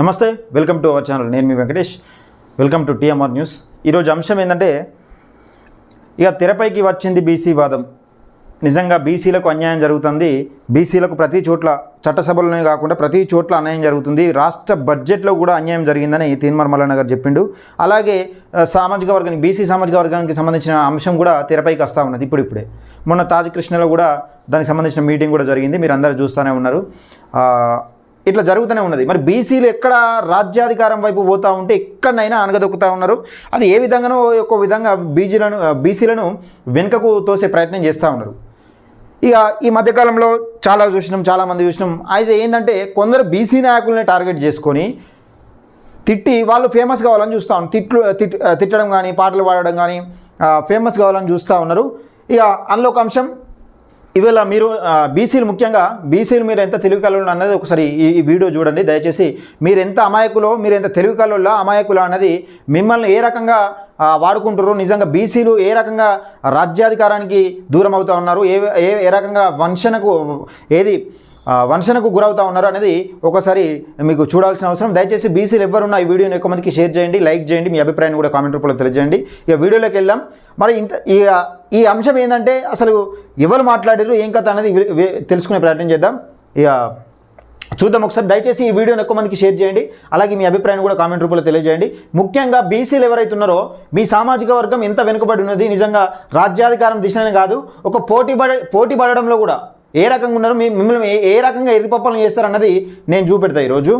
నమస్తే, welcome to our channel. నేను మీ Venkatesh. Welcome to TMR news. ఈరోజు అంశం ఏంటంటే, ఇక తెరపైకి వచ్చింది బీసీ వాదం. నిజంగా బీసీలకు అన్యాయం జరుగుతుంది. బీసీలకు ప్రతి చోట్ల, చట్టసభలోనే కాకుండా ప్రతి చోట్ల అన్యాయం జరుగుతుంది. రాష్ట్ర బడ్జెట్లో కూడా అన్యాయం జరిగిందని తీన్మార్ మల్లన్న గారు చెప్పిండు. అలాగే సామాజిక వర్గానికి, బీసీ సామాజిక వర్గానికి సంబంధించిన అంశం కూడా తెరపైకి వస్తూ ఉన్నది ఇప్పుడిప్పుడే. మొన్న తాజ్ కృష్ణలో కూడా దానికి సంబంధించిన మీటింగ్ కూడా జరిగింది. మీరు అందరూ చూస్తూనే ఉన్నారు. ఇట్లా జరుగుతూనే ఉన్నది. మరి బీసీలు ఎక్కడ రాజ్యాధికారం వైపు పోతూ ఉంటే ఎక్కడైనా అనగదొక్కుతూ ఉన్నారు. అది ఏ విధంగానో ఒక విధంగా బీసీలను వెనుకకు తోసే ప్రయత్నం చేస్తూ ఉన్నారు. ఇక ఈ మధ్యకాలంలో చాలామంది చూసినాం. అయితే ఏంటంటే, కొందరు బీసీ నాయకులనే టార్గెట్ చేసుకొని తిట్టి వాళ్ళు ఫేమస్ కావాలని చూస్తూ ఉన్నారు. తిట్టడం కానీ, పాటలు పాడడం కానీ ఫేమస్ కావాలని చూస్తూ ఉన్నారు. ఇక అందులో ఒక అంశం, ఇవాళ మీరు బీసీలు, ముఖ్యంగా బీసీలు మీరు ఎంత తెలివికల్లో అన్నది ఒకసారి ఈ వీడియో చూడండి దయచేసి. మీరు ఎంత అమాయకులో, మీరు ఎంత తెలివికల్లో అమాయకులో అన్నది మిమ్మల్ని ఏ రకంగా వాడుకుంటారు, నిజంగా బీసీలు ఏ రకంగా రాజ్యాధికారానికి దూరం అవుతూ ఉన్నారు, ఏ రకంగా వంచనకు గురవుతూ ఉన్నారు అనేది ఒకసారి మీకు చూడాల్సిన అవసరం. దయచేసి బీసీలు ఎవరున్నా ఈ వీడియోని ఎక్కువ మందికి షేర్ చేయండి, లైక్ చేయండి, మీ అభిప్రాయాన్ని కూడా కామెంట్ రూపంలో తెలియజేయండి. ఇక వీడియోలోకి వెళ్దాం. మరి ఈ అంశం ఏంటంటే, అసలు ఎవరు మాట్లాడారు, ఏం కథ అనేది తెలుసుకునే ప్రయత్నం చేద్దాం. ఇక చూద్దాం ఒకసారి. దయచేసి ఈ వీడియోని ఎక్కువ మందికి షేర్ చేయండి, అలాగే మీ అభిప్రాయాన్ని కూడా కామెంట్ రూపంలో తెలియజేయండి. ముఖ్యంగా బీసీలు ఎవరైతే ఉన్నారో, మీ సామాజిక వర్గం ఎంత వెనుకబడి ఉన్నది, నిజంగా రాజ్యాధికారం దిశనే కాదు, ఒక పోటీ పడడంలో కూడా ఏ రకంగా ఉన్నారు, మిమ్మల్ని ఏ రకంగా ఎరిపప్పలను చేస్తారన్నది నేను చూపెడతా ఈరోజు.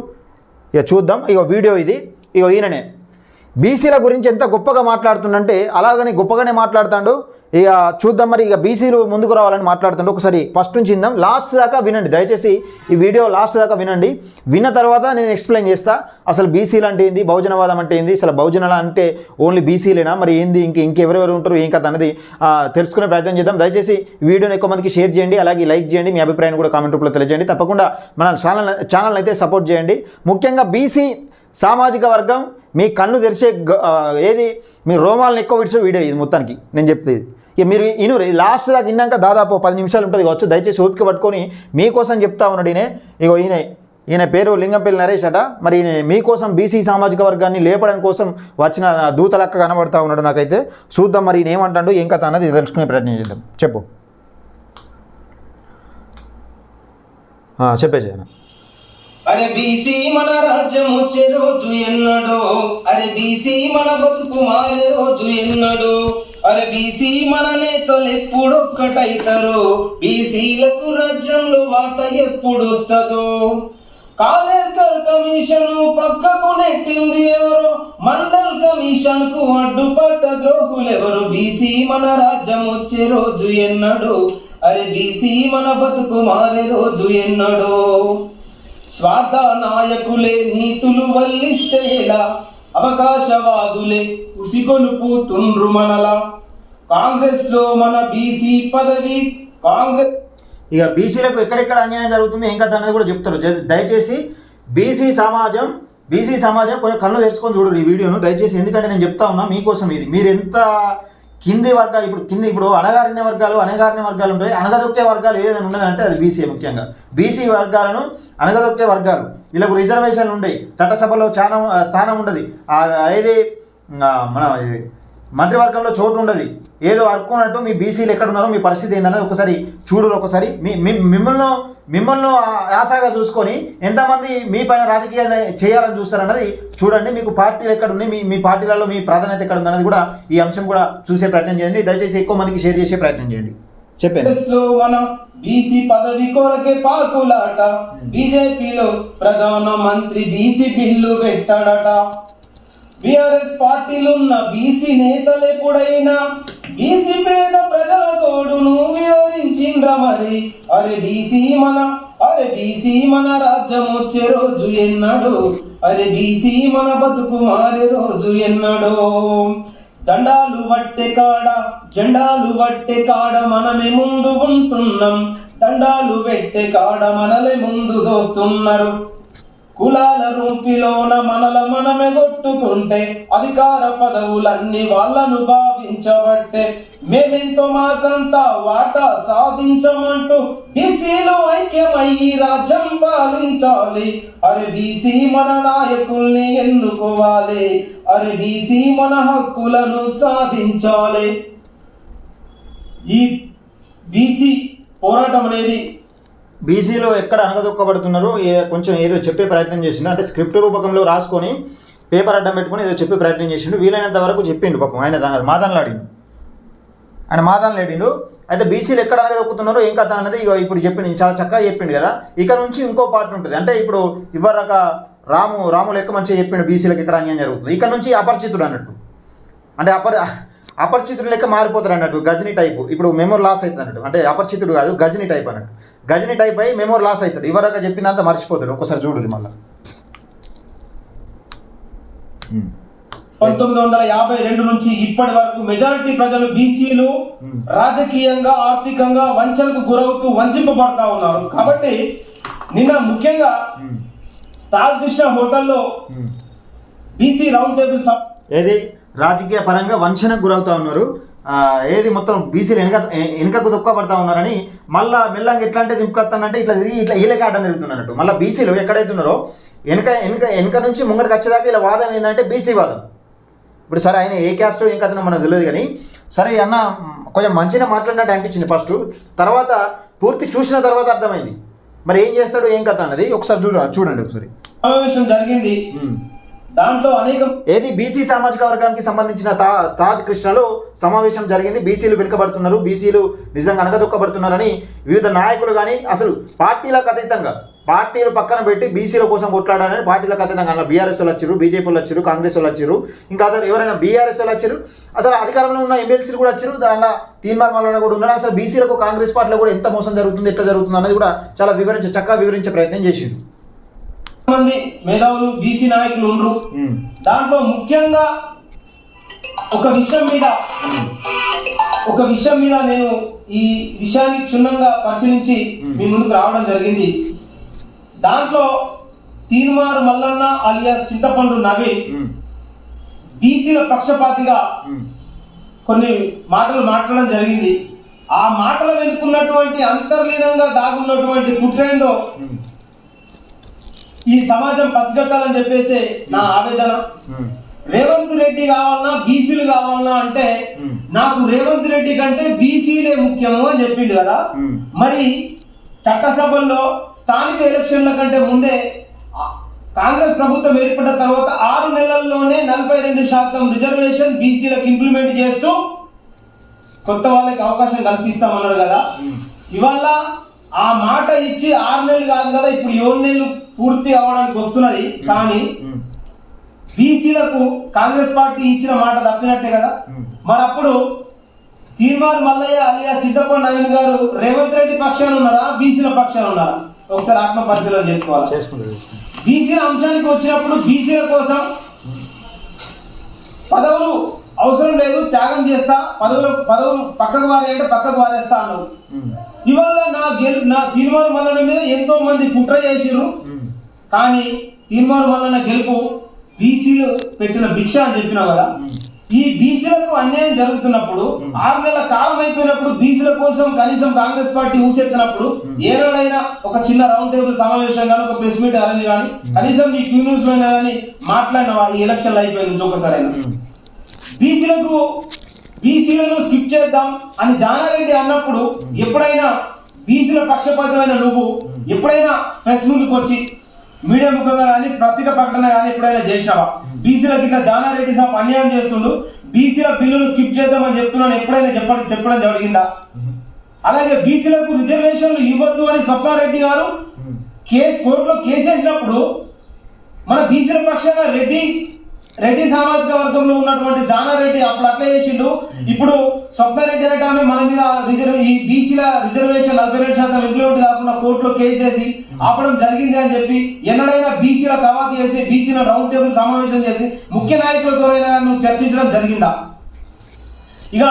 ఇక చూద్దాం. ఇక వీడియో ఇది. ఇక ఈయననే బీసీల గురించి ఎంత గొప్పగా మాట్లాడుతుందంటే అలాగని గొప్పగానే మాట్లాడుతాడు. ఇక చూద్దాం. మరి ఇక బీసీలు ముందుకు రావాలని మాట్లాడుతుండే. ఒకసారి ఫస్ట్ నుంచి ఇందాం, లాస్ట్ దాకా వినండి. దయచేసి ఈ వీడియో లాస్ట్ దాకా వినండి. విన్న తర్వాత నేను ఎక్స్ప్లెయిన్ చేస్తా అసలు బీసీలు అంటే ఏంది, బహుజనవాదం అంటే ఏంది, అసలు బహుజనాలు అంటే ఓన్లీ బీసీలేనా, మరి ఏంది, ఇంకెవరెవరు ఉంటారు, ఏం కథ అనేది తెలుసుకునే ప్రయత్నం చేద్దాం. దయచేసి వీడియోని ఎక్కువ మందికి షేర్ చేయండి, అలాగే లైక్ చేయండి, మీ అభిప్రాయాన్ని కూడా కామెంట్ రూపంలో తెలియజేయండి. తప్పకుండా మన ఛానల్ అయితే సపోర్ట్ చేయండి. ముఖ్యంగా బీసీ సామాజిక వర్గం మీ కన్ను తెరిచే మీ రోమాలను ఎక్కువ విడిచే వీడియో ఇది మొత్తానికి నేను చెప్తేది. ఇక మీరు ఇనురు లాస్ట్ దాకా విన్నాక దాదాపు 10 నిమిషాలు ఉంటుంది కావచ్చు. దయచేసి ఓపిక పట్టుకొని మీకోసం చెప్తా ఉన్నాడు ఈయన. ఇగో ఈయన పేరు లింగంపల్లి నరేష్ అట. మరి ఈయన మీకోసం బీసీ సామాజిక వర్గాన్ని లేపడం కోసం వచ్చిన దూతలక్క కనబడతా ఉన్నాడు నాకైతే. చూద్దాం మరి ఈయన ఏమంటాడు, ఏం కథ అన్నది తెలుసుకునే ప్రయత్నం చేద్దాం. చెప్పేసి ఆయన. అరే బీసీ మన రాజ్యం వచ్చే రోజు ఎన్నడో, అరే బీసీ మన బతుకు మారే రోజు ఎన్నడో, అరే బీసీ మన నేతలు ఎప్పుడొక్కటైతారో, బీసీలకు రాజ్యంలో వాట ఎప్పుడు వస్తుందో. కాలేకర్ కమిషన్ పక్కకు నెట్టింది ఎవరో, మండల్ కమిషన్ కు అడ్డుపడ్డ ద్రోహులెవరు. బీసీ మన రాజ్యం వచ్చే రోజు ఎన్నడో, అరే బీసీ మన బతుకు మారే రోజు ఎన్నడో. స్వార్థ నాయకులే నీతులు వల్లిస్తే ఎలా, అవకాశవాదులే ఉసిగొలుపుతుండ్రు మనలా. కాంగ్రెస్ లో మన బీసీ పదవి కాంగ్రెస్. ఇక బీసీలకు ఎక్కడెక్కడ అన్యాయం జరుగుతుంది, ఏం కథ అనేది కూడా చెప్తారు. దయచేసి బీసీ సమాజం కొంచెం కళ్ళు తెరుచుకొని చూడరు ఈ వీడియోను దయచేసి. ఎందుకంటే నేను చెప్తా ఉన్నా మీకోసం ఇది. మీరు ఎంత కింది వర్గాలు, ఇప్పుడు అణగారిన వర్గాలు ఉంటాయి. అణగదొక్కే వర్గాలు ఏదైనా ఉన్నదంటే అది బీసీ. ముఖ్యంగా బీసీ వర్గాలను అణగదొక్కే వర్గాలు, వీళ్ళకు రిజర్వేషన్లు ఉండవు, చట్టసభలో చాలా స్థానం ఉండదు, ఏది మన మంత్రివర్గంలో చోటు ఉండదు. ఏదో అడుక్కున్నట్టు మీ బీసీలు ఎక్కడున్నారో, మీ పరిస్థితి ఏందన్నది ఒకసారి చూడరు. ఒకసారి మిమ్మల్ని ఆశగా చూసుకొని ఎంతమంది మీ పైన రాజకీయాలు చేయాలని చూస్తారన్నది చూడండి. మీకు పార్టీలు ఎక్కడ ఉన్నాయి, మీ పార్టీలలో మీ ప్రాధాన్యత ఎక్కడ ఉందన్నది కూడా ఈ అంశం కూడా చూసే ప్రయత్నం చేయండి. దయచేసి ఎక్కువ మందికి షేర్ చేసే ప్రయత్నం చేయండి. మన బీసీ పదవి కొరకే పాకులాట, బీజేపీలో Pradhan Mantri BC bill పెట్టాడట. BRS పార్టీలున్న BC నేతలు ఎప్పుడైనా బీసీ పేద ప్రజల గోడును వివరించిండ్రా మరి. అరే బీసీ మన రాజ్యం వచ్చే రోజు ఎన్నడో, అరే బీసీ మన బతుకు మారే రోజు ఎన్నడో. దండాలు వట్టే కాడ జెండాలు వట్టే కాడ మనమే ముందు ఉంటున్నాం, దండాలు పెట్టే కాడ మనలే ముందు దోస్తున్నారు. కులాల రూపిలోన మనమే కొట్టుకుంటే అధికార పదవులన్నీ వాళ్ళను భావించబట్టే మేమెంతో మాకంతా వాటా సాధించమంటూ బీసీలు ఐక్యమయ్యి రాజ్యం పాలించాలి. అరే బీసీ మన నాయకుల్ని ఎన్నుకోవాలి. అరే బీసీ మన హక్కులను సాధించాలి. ఈ బీసీ పోరాటం అనేది బీసీలో ఎక్కడ అనగదొక్కబడుతున్నారో కొంచెం ఏదో చెప్పే ప్రయత్నం చేసిండు. అంటే స్క్రిప్ట్ రూపకంలో రాసుకొని పేపర్ అడ్డం పెట్టుకొని ఏదో చెప్పే ప్రయత్నం చేసిండు. వీలైనంత వరకు చెప్పిండు పాపం. ఆయన మాదాన్లాడిండు. అయితే బీసీలు ఎక్కడ అనగదొక్కుతున్నారో ఏం కథ అన్నది ఇప్పుడు చెప్పిండు. చాలా చక్కగా చెప్పిండు కదా. ఇక నుంచి ఇంకో పార్ట్ ఉంటుంది. అంటే ఇప్పుడు ఇవ్వరక రాము లెక్క మంచిగా చెప్పిండు బీసీలకు ఎక్కడ అన్యాయం జరుగుతుంది. ఇక్కడ నుంచి అపరిచితుడు అన్నట్టు, అంటే అపరిచితుడు లెక్క మారిపోతారు అన్నట్టు. గజని టైపు ఇప్పుడు మెమోరీ లాస్ అవుతుంది అన్నట్టు. అంటే అపరిచితుడు కాదు, గజని టైప్ అన్నట్టు. గజని టైప్ అయ్యి మెమోరీ లాస్ అవుతాడు. ఇవరక చెప్పిందంతా మర్చిపోతాడు. ఒక్కసారి చూడు మళ్ళీ. 1952 నుంచి ఇప్పటి వరకు మెజారిటీ ప్రజలు బీసీలు రాజకీయంగా ఆర్థికంగా వంచనకు గురవుతూ వంచింపబడతా ఉన్నారు. కాబట్టి నిన్న ముఖ్యంగా తాజ్ కృష్ణ హోటల్లో బీసీ రౌండ్ టేబుల్ ఏది రాజకీయ పరంగా వంచనకు గురవుతా ఉన్నారు. ఏది మొత్తం బీసీలు వెనుకకు దొక్కబడతా ఉన్నారని మళ్ళీ మెల్లంగా ఎట్లా అంటే దింపుకొస్తానంటే ఇట్లా తిరిగి ఇట్లా ఈలక ఆడడం జరుగుతున్నట్టు. మళ్ళీ బీసీలు ఎక్కడైతే ఉన్నారో వెనుక నుంచి ముంగడికి వచ్చేదాకా ఇలా వాదం ఏంటంటే బీసీ వాదం. ఇప్పుడు సరే ఆయన ఏ క్యాస్టో ఏం కథనో మనకు తెలియదు కానీ సరే అన్న కొంచెం మంచిగా మాట్లాడినట్టు అనిపించింది ఫస్ట్. తర్వాత పూర్తి చూసిన తర్వాత అర్థమైంది మరి ఏం చేస్తాడు ఏం కథ అన్నది. ఒకసారి చూడండి ఒకసారి. సమావేశం జరిగింది. దాంట్లో అనేక ఏది బీసీ సామాజిక వర్గానికి సంబంధించిన తాజ్ కృష్ణలో సమావేశం జరిగింది. బీసీలు వెనుకబడుతున్నారు, బీసీలు నిజంగా అనగదొక్కబడుతున్నారని వివిధ నాయకులు కానీ అసలు పార్టీలకు అతీతంగా పార్టీలు పక్కన పెట్టి బీసీల కోసం కొట్లాడాలని పార్టీలకు అతీతంగా అలా బీఆర్ఎస్ వాళ్ళు వచ్చారు, బీజేపీ వాళ్ళు వచ్చారు, కాంగ్రెస్ వాళ్ళు వచ్చారు, ఇంకా అతను ఎవరైనా బీఆర్ఎస్ వాళ్ళు వచ్చారు, అసలు అధికారంలో ఉన్న ఎమ్మెల్సీలు కూడా వచ్చారు. దానిలో తీర్మార్ మల్లన్న కూడా ఉన్నారు. అసలు బీసీలకు కాంగ్రెస్ పార్టీలో కూడా ఎంత మోసం జరుగుతుంది, ఎట్లా జరుగుతుంది అనేది కూడా చాలా చక్కగా వివరించే ప్రయత్నం చేసిండు. మంది మేధావులు బీసీ నాయకులు ఉండరు. దాంట్లో ముఖ్యంగా ఒక విషయం మీద నేను ఈ విషయాన్ని క్షుణ్ణంగా పరిశీలించి మీ ముందుకు రావడం జరిగింది. దాంట్లో తీర్మార్ మల్లన్న అలియాస్ చింతపండు నవీన్ బీసీల పక్షపాతిగా కొన్ని మాటలు మాట్లాడడం జరిగింది. ఆ మాటల వెనుకున్నటువంటి అంతర్లీనంగా దాగున్నటువంటి కుట్రేందో ఈ సమాజం పసిగట్టాలని చెప్పేసి నా ఆవేదన. రేవంత్ రెడ్డి కావాలన్నా బీసీలు కావాలన్నా అంటే నాకు రేవంత్ రెడ్డి కంటే బీసీలే ముఖ్యము అని చెప్పిండు కదా. మరి చట్టసభల్లో స్థానిక ఎలక్షన్ల కంటే ముందే కాంగ్రెస్ ప్రభుత్వం ఏర్పడిన తర్వాత 6 నెలల్లోనే 42% రిజర్వేషన్ బీసీలకు ఇంప్లిమెంట్ చేస్తూ కొత్త వాళ్ళకి అవకాశం కల్పిస్తామన్నారు కదా. ఇవాళ ఆ మాట ఇచ్చి 6 నెలలు కాదు కదా, ఇప్పుడు 7 నెలలు పూర్తి అవడానికి వస్తున్నది. కానీ బీసీలకు కాంగ్రెస్ పార్టీ ఇచ్చిన మాట తప్పినట్టే కదా. మరి అప్పుడు తీర్మార్ మల్లయ్య అలియా చింతపండు నవీన్ గారు రేవంత్ రెడ్డి పక్షాన ఉన్నారా, బీసీల పక్షాన ఉన్నారా? ఒకసారి ఆత్మ పరిశీలన చేసుకోవాలి. బీసీల అంశానికి వచ్చినప్పుడు బీసీల కోసం పదవులు అవసరం లేదు, త్యాగం చేస్తా, పదవులు పక్కకు వారేంటే పక్కకు వారేస్తా అన్నారు. ఇవాళ నా తీర్మార్ మల్లన్న మీద ఎంతో మంది కుట్ర చేసిరు. కానీ తీర్మార్ మల్లన్న గెలుపు బీసీలు పెట్టిన భిక్ష అని చెప్పినావు కదా. ఈ బీసీలకు అన్యాయం జరుగుతున్నప్పుడు 6 నెలల కాలం అయిపోయినప్పుడు బీసీల కోసం కనీసం కాంగ్రెస్ పార్టీ ఊసెత్తినప్పుడు ఏనాడైనా ఒక చిన్న రౌండ్ టేబుల్ సమావేశం కానీ ఒక ప్రెస్ మీట్ అరేంజ్ కానీ కనీసం నీ క్యూ న్యూస్ లో కానీ మాట్లాడినవా? ఈ ఎలక్షన్లు అయిపోయిన నుంచి ఒకసారైనా బీసీలను స్కిప్ చేద్దాం అని జానారెడ్డి అన్నప్పుడు ఎప్పుడైనా బీసీల పక్షపాతమైన నువ్వు ఎప్పుడైనా ప్రెస్ ముందుకు వచ్చి మీడియా ముఖంగా కానీ పత్రిక ప్రకటన కానీ ఎప్పుడైనా చేసినావా? బీసీలకు ఇట్లా జానారెడ్డి సాబ్ అన్యాయం చేస్తుండు, బీసీల బిల్లును స్కిప్ చేద్దామని చెప్తున్నాను ఎప్పుడైనా చెప్పడం జరిగిందా? అలాగే బీసీలకు రిజర్వేషన్లు ఇవ్వద్దు అని స్వప్నారెడ్డి గారు కోర్టులో కేసు వేసినప్పుడు మన బీసీల పక్షంగా రెడ్డి సామాజిక వర్గంలో ఉన్నటువంటి జానారెడ్డి అప్పుడు అట్లా చేసిండు. ఇప్పుడు స్వప్నారెడ్డి అనేట ఆమె మన మీద ఈ బీసీల రిజర్వేషన్ 42% ఇంప్లిమెంట్ కాకుండా కోర్టులో కేసు చేసి ఆపడం జరిగింది అని చెప్పి ఎన్నడైనా బీసీల కవాతు చేసి బీసీల రౌండ్ టేబుల్ సమావేశం చేసి ముఖ్య నాయకులతోనైనా నువ్వు చర్చించడం జరిగిందా? ఇక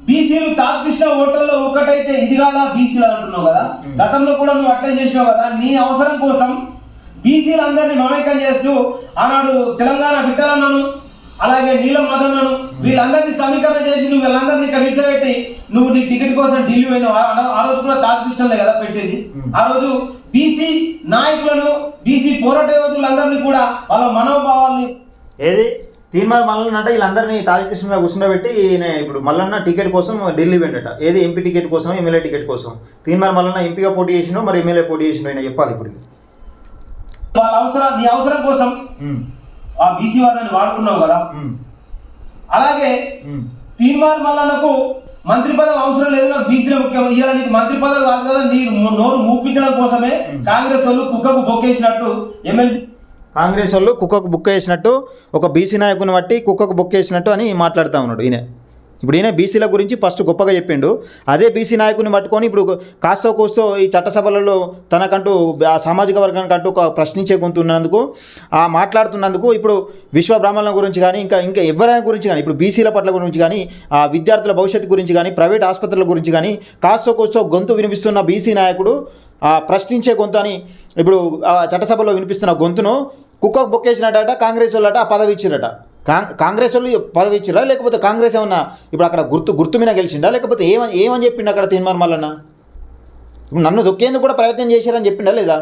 బీసీలు తాజ్ కృష్ణ హోటల్లో ఒకటైతే ఇది కాదా బీసీలు అంటున్నావు కదా. గతంలో కూడా నువ్వు అట్లా చేసినావు కదా. నీ అవసరం కోసం బీసీలందరినీ మమేకం చేస్తూ ఆనాడు తెలంగాణ విఠలన్నను అలాగే నీలం మదన్నను వీళ్ళందరినీ సమీకరణ చేసి నువ్వు వీళ్ళందరినీ ఇక్కడ విడిచిపెట్టి నువ్వు నీ టికెట్ కోసం ఢిల్లీ పోయినావు. ఆ రోజు కూడా తాజకృష్ణలే కదా పెట్టేది. ఆ రోజు బీసీ నాయకులను బీసీ పోరాట యోధులందరినీ కూడా వాళ్ళ మనోభావాల్ని ఏది తీర్మార్ మల్లన్న అంటే వీళ్ళందరినీ తాజకృష్ణగా కూర్చుండబెట్టి ఈయన ఇప్పుడు మల్లన్న టికెట్ కోసం ఢిల్లీ వెళ్ళట. ఏది ఎంపీ టికెట్ కోసం, ఎమ్మెల్యే టికెట్ కోసం. తీర్మార్ మల్లన్న ఎంపీగా పోటీ చేసినో మరి ఎమ్మెల్యే పోటీ చేసినో ఆయన చెప్పాలి ఇప్పుడు. వాళ్ళ అవసరం నీ అవసరం కోసం ఆ బీసీ వాదాన్ని వాడుకున్నావు కదా. అలాగే తీర్మార్ మల్లన్నకు మంత్రి పదవి అవసరం లేదు, నాకు బీసీలో ముఖ్యం ఇయ్యాల, నీకు మంత్రి పదవి కాదు కదా, నీ నోరు మూపించడం కోసమే కాంగ్రెస్ వాళ్ళు కుక్కకు బొక్కేసినట్టు ఎమ్మెల్సీ కాంగ్రెస్ వాళ్ళు కుక్కకు బుక్ వేసినట్టు ఒక బీసీ నాయకుని బట్టి కుక్కకు బుక్ వేసినట్టు అని మాట్లాడుతూ ఉన్నాడు ఈయన. ఇప్పుడు ఈయన బీసీల గురించి ఫస్ట్ గొప్పగా చెప్పిండు. అదే బీసీ నాయకుని పట్టుకొని ఇప్పుడు కాస్తో కూస్తో ఈ చట్టసభలలో తనకంటూ ఆ సామాజిక వర్గానికంటూ ఒక ప్రశ్నించే గొంతు ఉన్నందుకు ఆ మాట్లాడుతున్నందుకు ఇప్పుడు విశ్వ బ్రాహ్మణుల గురించి కానీ ఇంకా ఎవరైనా గురించి కానీ ఇప్పుడు బీసీల పట్ల గురించి కానీ ఆ విద్యార్థుల భవిష్యత్తు గురించి కానీ ప్రైవేట్ ఆసుపత్రుల గురించి కానీ కాస్తో కూస్తో గొంతు వినిపిస్తున్న బీసీ నాయకుడు ఆ ప్రశ్నించే గొంతు అని ఇప్పుడు ఆ చట్టసభలో వినిపిస్తున్న గొంతును కుక్కకు బొక్కేసినట్ట కాంగ్రెస్ వాళ్ళట ఆ పదవి ఇచ్చిరట. కాంగ్రెస్ వాళ్ళు పదవి ఇచ్చిరా లేకపోతే కాంగ్రెస్ ఏమన్నా ఇప్పుడు అక్కడ గుర్తు మీద గెలిచిండా లేకపోతే ఏమని చెప్పిండు అక్కడ తీర్మార్ మల్లన్న? ఇప్పుడు నన్ను దొక్కేందుకు కూడా ప్రయత్నం చేశారని చెప్పిండా లేదా?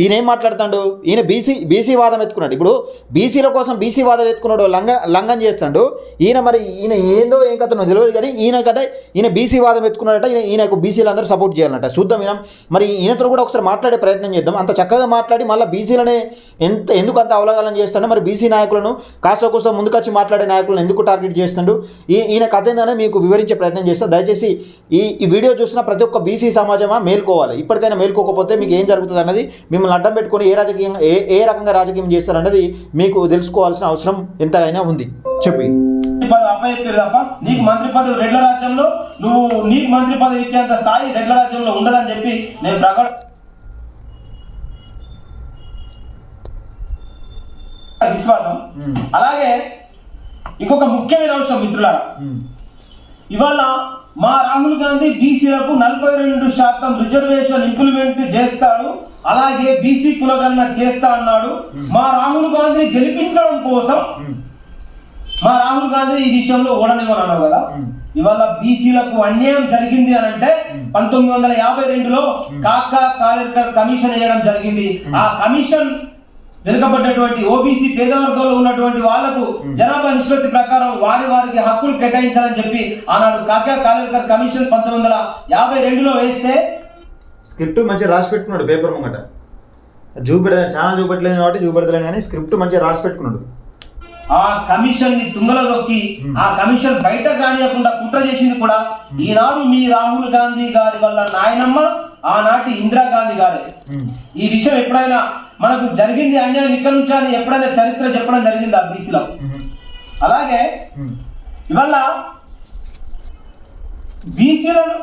ఈయన ఏం మాట్లాడుతాడు? ఈయన బీసీ వాదం ఎత్తుకున్నాడు. ఇప్పుడు బీసీల కోసం బీసీ వాదం ఎత్తుకున్నాడు, లంఘం చేస్తాడు ఈయన. మరి ఈయన ఏందో ఏం కథనో తెలియదు కానీ ఈయన బీసీ వాదం ఎత్తుకున్నాడట. ఈయనకు బీసీలు అందరూ సపోర్ట్ చేయాలన్నట. చూద్దాం ఈయన మరి ఈయనతో కూడా ఒకసారి మాట్లాడే ప్రయత్నం చేద్దాం. అంత చక్కగా మాట్లాడి మళ్ళీ బీసీలనే ఎందుకు అంత అవగాహన చేస్తాడు? మరి బీసీ నాయకులను కాస్త కోసం ముందుకొచ్చి మాట్లాడే నాయకులను ఎందుకు టార్గెట్ చేస్తాడు? ఈయన కథ ఏందనే మీకు వివరించే ప్రయత్నం చేస్తాను. దయచేసి ఈ వీడియో చూసిన ప్రతి ఒక్క బీసీ సమాజమా మేల్కోవాలి. ఇప్పటికైనా మేల్కోకపోతే మీకు ఏం జరుగుతుంది అన్నది మిమ్మల్ని అడ్డం పెట్టుకొని ఏ రకంగా రాజకీయం చేస్తారన్నది మీకు తెలుసుకోవాల్సిన అవసరం ఎంతైనా ఉంది. చెప్పి అప్పచెప్పారు తప్ప నీకు మంత్రి పదవి రెడ్ల రాజ్యంలో నీకు మంత్రి పదవి ఇచ్చేంత స్థాయి రెడ్ల రాజ్యంలో ఉండదని చెప్పి నేను విశ్వాసం. అలాగే ఇంకొక ముఖ్యమైన అంశం మిత్రులారా, ఇవాళ మా రాహుల్ గాంధీ బీసీలకు 42% రిజర్వేషన్ ఇంప్లిమెంట్ చేస్తాడు, అలాగే బీసీ కులగణన చేస్తా అన్నాడు. మా రాహుల్ గాంధీని గెలిపించడం కోసం మా రాహుల్ గాంధీ ఈ విషయంలో ఓడనివ్వని అన్నావు కదా. ఇవాళ బీసీలకు అన్యాయం జరిగింది అని అంటే 1952లో కాకా కాలేకర్ కమిషన్ వేయడం జరిగింది. ఆ కమిషన్ వెనుకబడ్డటువంటి ఓబీసీ పేద వర్గంలో ఉన్నటువంటి వాళ్లకు జనాభా నిష్పత్తి ప్రకారం వారికి హక్కులు కేటాయించాలని చెప్పి ఆనాడు కాకా కాలేకర్ కమిషన్ 1952లో వేస్తే స్క్రిప్ట్ మంచిగా రాసి పెట్టుకున్నాడు పేపర్ ముంగట. ఛానల్ చూపెట్టలేదు కాబట్టి చూపెడతలేను కానీ స్క్రిప్ట్ మంచిగా రాసి పెట్టుకున్నాడు. ఆ కమిషన్ ని తుంగలో దొక్కి ఆ కమిషన్ బయటకు రానియకుండా కుట్ర చేసింది కూడా ఈనాడు మీ రాహుల్ గాంధీ గారి వల్ల నాయనమ్మ ఆనాటి ఇందిరాగాంధీ గారే. ఈ విషయం ఎప్పుడైనా మనకు జరిగింది అన్యాయం ఇక్కడ నుంచి అని ఎప్పుడైనా చరిత్ర చెప్పడం జరిగింది ఆ బీసీలో. అలాగే ఇవాళ బీసీలను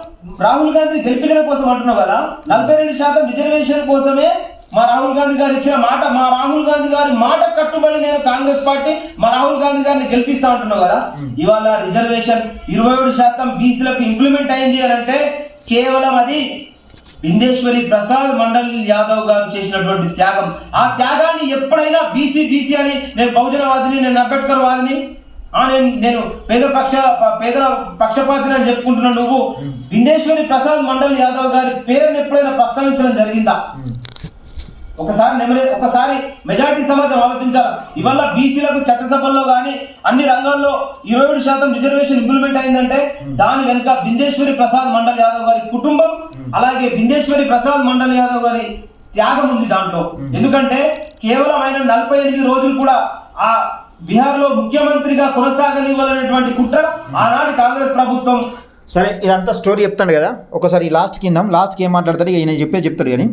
రాహుల్ గాంధీని గెలిపించడం కోసం అంటున్నావు కదా, 42% రిజర్వేషన్ కోసమే మా రాహుల్ గాంధీ గారు ఇచ్చిన మాట, మా రాహుల్ గాంధీ గారి మాట కట్టుబడి నేను కాంగ్రెస్ పార్టీ మా రాహుల్ గాంధీ గారిని గెలిపిస్తా అంటున్నావు కదా. ఇవాళ రిజర్వేషన్ 27% బీసీలకు ఇంప్లిమెంట్ అయింది అని అంటే కేవలం అది బిందేశ్వరి ప్రసాద్ మండల్ యాదవ్ గారు చేసినటువంటి త్యాగం. ఆ త్యాగాన్ని ఎప్పుడైనా బీసీ అని నేను బహుజనవాదిని, నేను అంబేద్కర్ వాదిని, నేను పేదల పక్షపాతిని అని చెప్పుకుంటున్నా. నువ్వు బిందేశ్వరి ప్రసాద్ మండల్ యాదవ్ గారి పేరుని ఎప్పుడైనా ప్రస్తావించడం జరిగిందా? ఒకసారి మెజారిటీ సమాజం ఆలోచించాలి. ఇవాళ బీసీలకు చట్టసభల్లో కానీ అన్ని రంగాల్లో 27% రిజర్వేషన్ ఇంప్లిమెంట్ అయిందంటే దాని వెనుక బిందేశ్వరి ప్రసాద్ మండల్ యాదవ్ గారి కుటుంబం, అలాగే బిందేశ్వరి ప్రసాద్ మండల్ యాదవ్ గారి త్యాగం ఉంది దాంట్లో. ఎందుకంటే కేవలం ఆయన 48 రోజులు కూడా ఆ బీహార్లో ముఖ్యమంత్రిగా కొనసాగనివ్వాలనేటువంటి కుట్ర ఆనాటి కాంగ్రెస్ ప్రభుత్వం. సరే, ఇదంతా స్టోరీ చెప్తాడు కదా, ఒకసారి లాస్ట్కి ఏం మాట్లాడతాడు ఈయన చెప్తాడు కానీ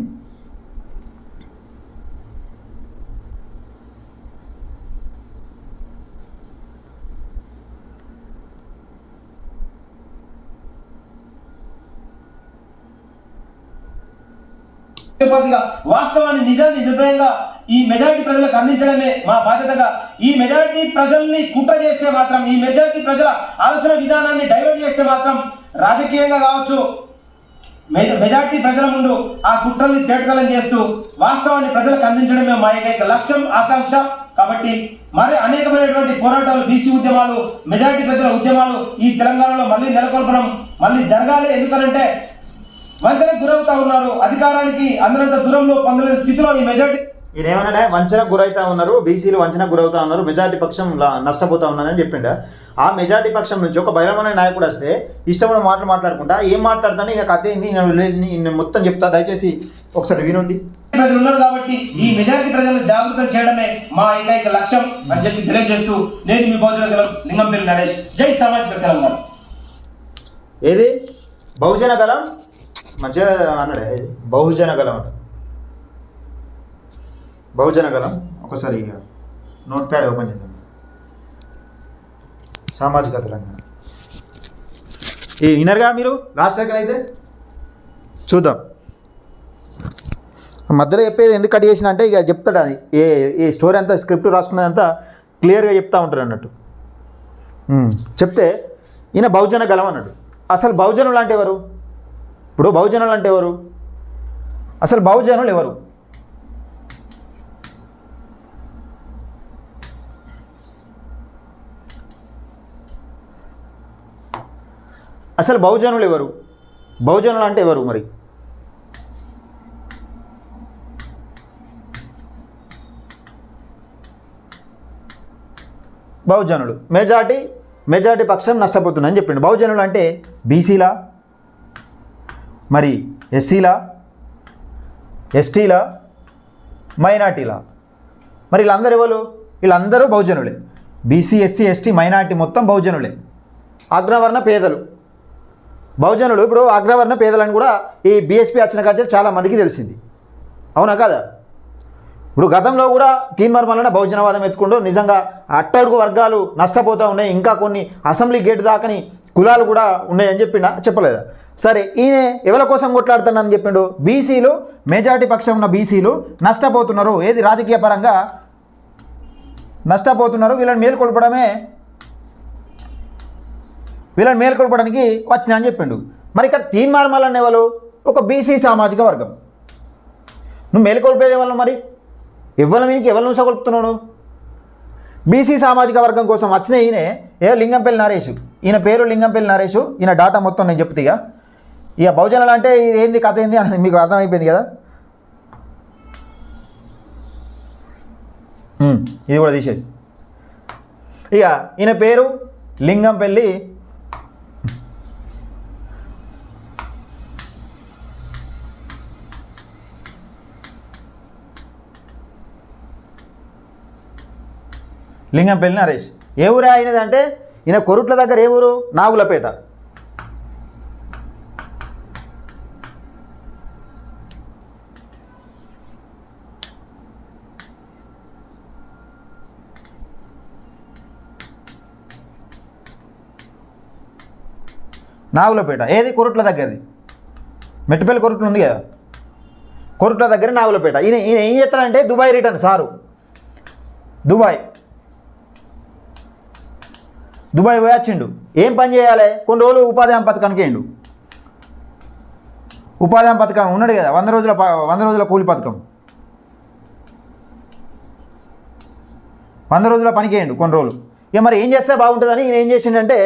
వాస్తవాన్ని నిజాన్ని నిర్భయంగా ఈ మెజారిటీ ప్రజలకు అందించడమే మా బాధ్యతగా. ఈ మెజారిటీ ప్రజల్ని కుట్ర చేస్తే మాత్రం, ఈ మెజారిటీ ప్రజల ఆలోచన విధానాన్ని డైవర్ట్ చేస్తే మాత్రం రాజకీయంగా కావచ్చు, మెజార్టీ ప్రజల ముందు ఆ కుట్రల్ని తేటతలం చేస్తూ వాస్తవాన్ని ప్రజలకు అందించడమే మా ఏకైక లక్ష్యం, ఆకాంక్ష. కాబట్టి మరి అనేకమైనటువంటి పోరాటాలు, బీసీ ఉద్యమాలు, మెజార్టీ ప్రజల ఉద్యమాలు ఈ తెలంగాణలో మళ్ళీ నెలకొల్పడం మళ్ళీ జరగాలి. ఎందుకంటే వంచనకు గురవుతా ఉన్నారు. అధికారానికి అందరంత దూరంలో పొందలేని స్థితిలో ఈ మెజార్టీ ఈయన ఏమన్నాడే, వంచనకు గురవుతా ఉన్నారు, బీసీలు వంచనకు గురవుతా ఉన్నారు, మెజార్టీ పక్షం నష్టపోతా ఉన్నదని చెప్పిండ. ఆ మెజార్టీ పక్షం నుంచి ఒక బలమైన నాయకుడు వస్తే ఇష్టమైన మాటలు మాట్లాడుకుంటా ఏం మాట్లాడతాను, ఈయన కథ ఏంది, ఈయన మొత్తం చెప్తా, దయచేసి ఒకసారి వినుంది. ప్రజలు ఉన్నారు కాబట్టి ఈ మెజారిటీ ప్రజలను జాగృతం చేయడమే మా ఏకైక లక్ష్యం అని చెప్పి తెలియజేస్తూ నేను మీ బహుజన గలం లింగంపల్లి నరేష్. జై సామాజిక తెలంగాణ. ఏది బహుజన గలం మంచిగా అన్నాడే, బహుజన గలం అంట, బహుజన గలం. ఒకసారి నోట్ ప్యాడ్ ఓపెన్ చేద్దాం. సామాజిక తెలంగాణ ఈ వినర్గా మీరు లాస్ట్ సెకండ్ అయితే చూద్దాం. మధ్యలో చెప్పేది ఎందుకు కట్ చేసిన అంటే ఇక చెప్తాడు, అది ఏ స్టోరీ అంతా స్క్రిప్ట్ రాసుకున్నదంతా క్లియర్గా చెప్తా ఉంటారు అన్నట్టు. చెప్తే ఈయన బహుజన గలం అన్నాడు. అసలు బహుజనులు అంటే ఎవరు? ఇప్పుడు బహుజనులు అంటే ఎవరు? అసలు బహుజనులు ఎవరు? అసలు బహుజనులు ఎవరు? బహుజనులు అంటే ఎవరు మరి? బహుజనులు మెజార్టీ పక్షం నష్టపోతుందని చెప్పిండు. బహుజనులు అంటే బీసీలా, మరి ఎస్సీలా, ఎస్టీలా, మైనార్టీలా? మరి వీళ్ళందరూ ఎవరు? వీళ్ళందరూ బహుజనులే. బీసీ, ఎస్సీ, ఎస్టీ, మైనార్టీ మొత్తం బహుజనులే. అగ్రవర్ణ పేదలు బహుజనులు. ఇప్పుడు అగ్రవర్ణ పేదలని కూడా ఈ బీఎస్పీ వచ్చిన కాదు చాలా మందికి తెలిసింది, అవునా కాదా? ఇప్పుడు గతంలో కూడా తీన్మార్ మల్లన్న బహుజనవాదం ఎత్తుకుంటూ నిజంగా అట్టడుగు వర్గాలు నష్టపోతూ ఉన్నాయి, ఇంకా కొన్ని అసెంబ్లీ గేట్ దాకని కులాలు కూడా ఉన్నాయని చెప్పలేదా? సరే, ఈయన ఎవరి కోసం కొట్లాడుతున్నానని చెప్పిండు? బీసీలు, మెజార్టీ పక్షం ఉన్న బీసీలు నష్టపోతున్నారు, ఏది రాజకీయ పరంగా నష్టపోతున్నారు, వీళ్ళని మేల్కొల్పడానికి వచ్చినా అని చెప్పిండు. మరి ఇక్కడ తీన్మార్ మల్లన్న ఎవరు? ఒక బీసీ సామాజిక వర్గం. నువ్వు మేల్కొల్పేది ఎవరు? మరి ఎవరి మీదకి ఎవరు నువ్వు సగొలుపుతున్నావు? బీసీ సామాజిక వర్గం కోసం వచ్చిన ఈయనే లింగంపల్లి నరేష్. ఈయన పేరు లింగంపల్లి నరేష్. ఈయన డాటా మొత్తం నేను చెప్తే ఇక బహుజనులు అంటే ఇది ఏంది, కథ ఏంది అనేది మీకు అర్థమైపోయింది కదా. ఇది కూడా తీసేది. ఇక ఈయన పేరు లింగంపల్లి నరేష్. ఏ ఊరే అయినది అంటే ఈయన కొరుట్ల దగ్గర. ఏ ఊరు? నాగులపేట. ఏది? కొరుట్ల దగ్గరది. మెట్టుపల్లి కొరుట్లు ఉంది కదా, కొరుట్ల దగ్గర నాగులపేట. ఈయన ఏం చేస్తాడంటే దుబాయ్ రిటర్న్ సారు. దుబాయ్ పోయి వచ్చిండు. ఏం పని చేయాలి? కొన్ని రోజులు ఉపాధి హామీ పథకానికి వేయండు. ఉపాధి హామీ పథకం ఉన్నాడు కదా, 100 రోజుల కూలి పథకం. 100 రోజుల పనికి వేయండు కొన్ని రోజులు. ఇక మరి ఏం చేస్తే బాగుంటుందని ఈయన ఏం చేసిండంటే,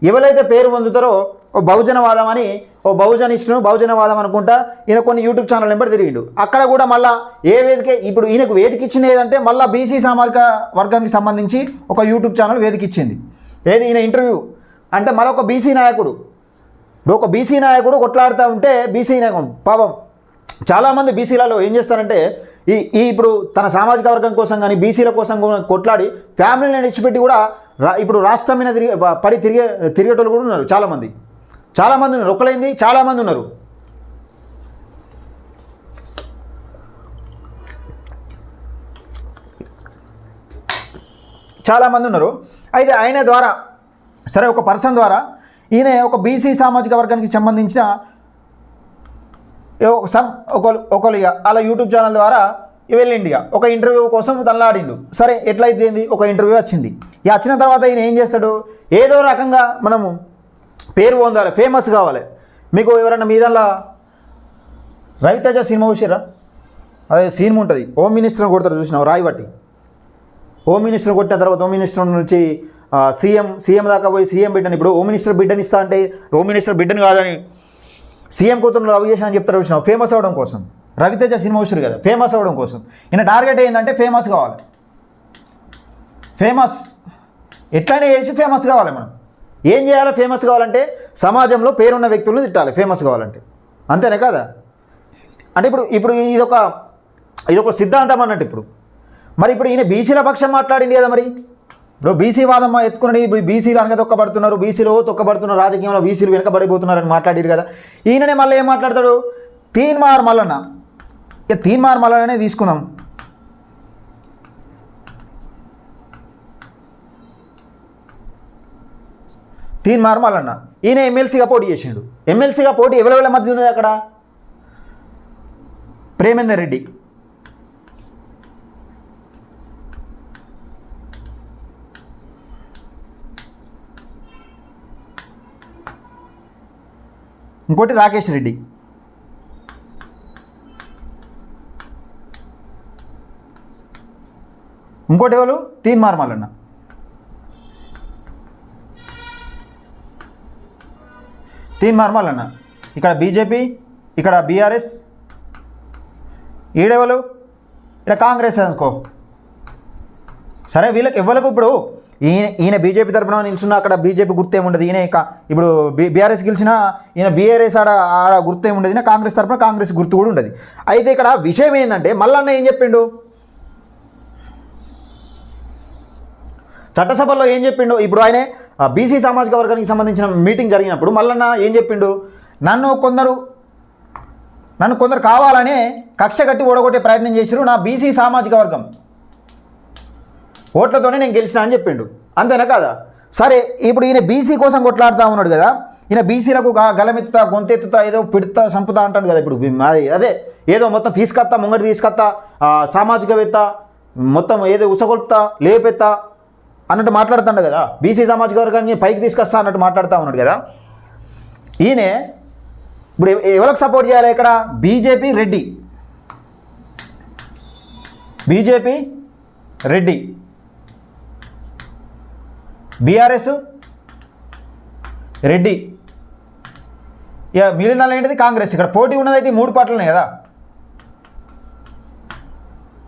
ఎవరైతే పేరు పొందుతారో ఓ బహుజనవాదం అని, ఓ బహుజనిస్టును బహుజనవాదం అనుకుంటా ఈయన కొన్ని యూట్యూబ్ ఛానల్ నెంబర్ తిరిగిండు. అక్కడ కూడా మళ్ళీ ఏ వేదిక, ఇప్పుడు ఈయనకు వేదిక ఇచ్చింది ఏదంటే మళ్ళీ బీసీ సామాజిక వర్గానికి సంబంధించి ఒక యూట్యూబ్ ఛానల్ వేదిక ఇచ్చింది. ఏది? ఈయన ఇంటర్వ్యూ అంటే మరొక బీసీ నాయకుడు. ఇప్పుడు ఒక బీసీ నాయకుడు కొట్లాడుతూ ఉంటే బీసీ పాపం చాలామంది బీసీలలో ఏం చేస్తారంటే ఇప్పుడు తన సామాజిక వర్గం కోసం కానీ బీసీల కోసం కొట్లాడి ఫ్యామిలీని విడిచిపెట్టి కూడా ఇప్పుడు రాష్ట్రం మీద తిరిగేటోళ్ళు కూడా ఉన్నారు. చాలామంది ఉన్నారు. ఒక్కలైంది చాలామంది ఉన్నారు. అయితే ఆయన ద్వారా, సరే ఒక పర్సన్ ద్వారా ఈయన ఒక బీసీ సామాజిక వర్గానికి సంబంధించిన ఒకరు అలా యూట్యూబ్ ఛానల్ ద్వారా వెళ్ళిండు. ఒక ఇంటర్వ్యూ కోసం తనలాడిండు. సరే, ఎట్లయితే ఏంది, ఒక ఇంటర్వ్యూ వచ్చింది. వచ్చిన తర్వాత ఈయన ఏం చేస్తాడు? ఏదో రకంగా మనము పేరు పొందాలి, ఫేమస్ కావాలి. మీకు ఎవరైనా మీదల్లా రవితేజ సినిమా చూసిరా? అదే సీన్ ఉంటుంది, హోమ్ మినిస్టర్ని కొడతారు చూసినావు రాయి బట్టి. హోమ్ మినిస్టర్ కొట్టిన తర్వాత హోమ్ మినిస్టర్ నుంచి సీఎం దాకా పోయి సీఎం బిడ్డని, ఇప్పుడు హోమ్ మినిస్టర్ బిడ్డని ఇస్తా అంటే హోమ్ మినిస్టర్ బిడ్డని కాదని సీఎం కూతురు రవి చేసిన అని చెప్తారు చూసినావు, ఫేమస్ అవ్వడం కోసం. రవితేజ సినిమా చూసారు కదా, ఫేమస్ అవ్వడం కోసం. ఈయన టార్గెట్ ఏంటంటే ఫేమస్ కావాలి. ఫేమస్ ఎట్లయినా చేసి ఫేమస్ కావాలి. మనం ఏం చేయాలి ఫేమస్ కావాలంటే? సమాజంలో పేరున్న వ్యక్తులను తిట్టాలి ఫేమస్ కావాలంటే, అంతేనే కదా? అంటే ఇప్పుడు ఇదొక సిద్ధాంతం అన్నట్టు. మరి ఈయన బీసీల పక్షం మాట్లాడింది కదా. మరి ఇప్పుడు బీసీ వాదం ఎత్తుకుని ఇప్పుడు బీసీలు అనగదొక్కబడుతున్నారు, బీసీలు తొక్కబడుతున్నారు, రాజకీయంలో బీసీలు వెనకబడిపోతున్నారని మాట్లాడారు కదా. ఈయననే మళ్ళీ ఏం మాట్లాడతాడు? తీన్మార్ మల్లన్న. ఇక తీన్మార్ మల్లన్ననే తీసుకుందాం. తీన్మార్ మల్లన్న ఈయన ఎమ్మెల్సీగా పోటీ చేసిండు. ఎమ్మెల్సీగా పోటీ ఎవరెవరి మధ్య ఉన్నది అక్కడ? ప్రేమేందర్ రెడ్డి, ఇంకోటి రాకేష్ రెడ్డి, ఇంకోటి ఎవరు? తీన్మార్ మల్లన్న. తీన్మార్ మల్లన్న ఇక్కడ బీజేపీ, ఇక్కడ బీఆర్ఎస్, ఈడెవరు? ఇక్కడ కాంగ్రెస్ అనుకో. సరే వీళ్ళకి ఎవరికి ఇప్పుడు ఈయన బీజేపీ తరపున నిలుచున్నా అక్కడ బీజేపీ గుర్తేముండదు. ఈయన ఇప్పుడు బీఆర్ఎస్ గెలిచినా ఈయన బీఆర్ఎస్ ఆడ గుర్తేముండదు. ఈయన కాంగ్రెస్ తరపున కాంగ్రెస్ గుర్తు కూడా ఉండదు. అయితే ఇక్కడ విషయం ఏంటంటే మల్లన్న ఏం చెప్పిండు? చట్టసభలో ఏం చెప్పిండు? ఇప్పుడు ఆయన బీసీ సామాజిక వర్గానికి సంబంధించిన మీటింగ్ జరిగినప్పుడు మల్లన్న ఏం చెప్పిండు? నన్ను కొందరు కావాలనే కక్ష కట్టి ఓడగొట్టే ప్రయత్నం చేసిరు, నా బీసీ సామాజిక వర్గం ఓట్లతోనే నేను గెలిచినా అని చెప్పిండు. అంతేనా కాదా? సరే ఇప్పుడు ఈయన బీసీ కోసం కొట్లాడుతూ ఉన్నాడు కదా. ఈయన బీసీలకు గలమెత్తుతా, గొంతెత్తుతా, ఏదో పిడుతా, చంపుతా అంటాడు కదా. ఇప్పుడు అదే ఏదో మొత్తం తీసుకొస్తా, ముంగటి తీసుకొస్తా, సామాజికవేత్త మొత్తం ఏదో ఉసగొల్పుతా, లేపెత్తా అన్నట్టు మాట్లాడుతాడు కదా. బీసీ సామాజిక వర్గాన్ని పైకి తీసుకొస్తా అన్నట్టు మాట్లాడుతూ ఉన్నాడు కదా. ఈయన ఇప్పుడు ఎవరికి సపోర్ట్ చేయాలి ఇక్కడ? బీజేపీ రెడ్డి, బీఆర్ఎస్ రెడ్డి, ఇక మిగిలిన ఏంటిది? కాంగ్రెస్. ఇక్కడ పోటీ ఉన్నదైతే 3 పార్టీలు కదా,